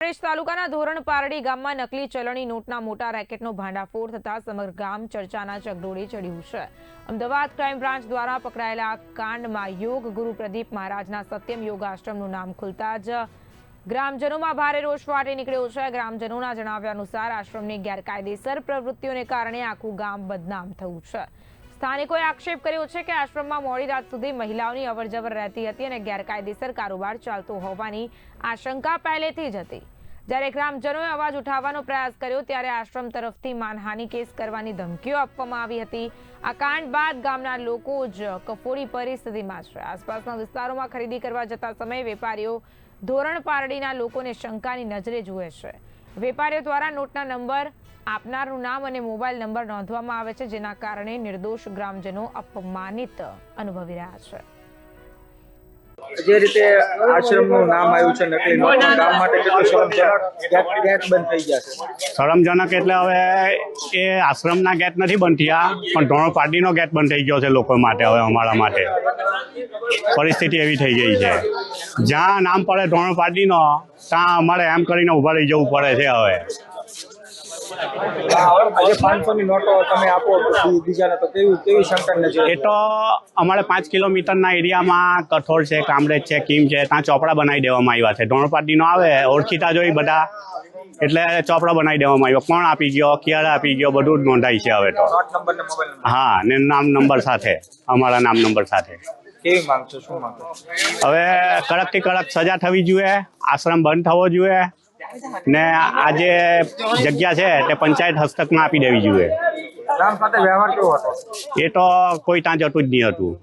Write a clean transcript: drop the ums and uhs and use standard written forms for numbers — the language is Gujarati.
પરેશ તાલુકાના ધોરણ પારડી ગામમાં નકલી ચલણી નોટના મોટા રેકેટનો ભાંડાફોડ થતા સમગ્ર ગામ ચર્ચાના ચગડોળે ચડ્યું છે। અમદાવાદ ક્રાઇમ બ્રાન્ચ દ્વારા પકડાયેલા કાંડમાં યોગ ગુરુ પ્રદીપ મહારાજના સત્યમ યોગ આશ્રમનું નામ ખુલતા જ ગ્રામજનોમાં ભારે રોષ ફાટી નીકળ્યો છે। ગ્રામજનોના જણાવ્યા અનુસાર આશ્રમની ગેરકાયદેસર પ્રવૃત્તિઓને કારણે આખું ગામ બદનામ થયું છે। સ્થાનિકોએ આક્ષેપ કર્યો છે કે આશ્રમમાં મોડી રાત સુધી મહિલાઓની અવરજવર રહેતી હતી અને ગેરકાયદેસર કારોબાર ચાલતો હોવાની આશંકા પહેલેથી જ હતી। જ્યારે ગ્રામજનોએ અવાજ ઉઠાવવાનો પ્રયાસ કર્યો ત્યારે આશ્રમ તરફથી માનહાનિ કેસ કરવાની ધમકીઓ આપવામાં આવી હતી। આ કાંડ બાદ ગામના લોકો જ કફોડી પરિસ્થિતિમાં છે। આસપાસના વિસ્તારોમાં ખરીદી કરવા જતા સમયે વેપારીઓ ધોરણ પારડીના લોકોને શંકાની નજરે જુએ છે। વેપારીઓ દ્વારા નોટના નંબર આપનારનું નામ અને મોબાઈલ નંબર નોંધવામાં આવે છે, જેના કારણે નિર્દોષ ગ્રામજનો અપમાનિત અનુભવી રહ્યા છે। જે રીતે આશ્રમનું નામ આવ્યું છે નકલી નોટના ગામ માટે કેટલું શરમજનક ગેટ બંધ થઈ ગયા છે। શરમજનક એટલે હવે એ આશ્રમના ગેટ નથી બંધ થયા, પણ ધોરણ પાર્ટીનો ગેટ બંધ થઈ ગયો છે લોકો માટે। હવે અમારા માટે પરિસ્થિતિ એવી થઈ ગઈ છે, જ્યાં નામ પડે ધોરણ પાર્ટીનો ત્યાં અમારે એમ કરીને ઊભા રહી જવું પડે છે। હવે આજે 500ની નોટો તમે આપો બીજાને તો કેવી શંકા નજરે? એ તો અમારે 5 કિલોમીટરના એરિયામાં કઠોળ છે, કામરેજ છે, કીમ છે, ત્યાં ચોપડા બનાવી દેવામાં આવ્યા છે। ધોરણ પાર્ટીનો આવે ઓળખીતા જોઈ બધા, એટલે ચોપડા બનાવી દેવામાં આવ્યો। કોણ આપી ગયો, ક્યારે આપી ગયો, બધું જ નોંધાય છે હવે તો। નોટ નંબર ને મોબાઈલ નંબર? હા, ને નામ નંબર સાથે, અમારા નામ નંબર સાથે। કેવી માંગ છો, શું માંગ? હવે કડકથી કડક સજા થવી જોઈએ, આશ્રમ બંધ થવો જોઈએ ને આ જે જગ્યા છે તે પંચાયત હસ્તકમાં આપી દેવી જોઈએ। ગામ સાથે વ્યવહાર કેવો હતો? એ તો કોઈ ત્યાં જતું જ નહીં હતું।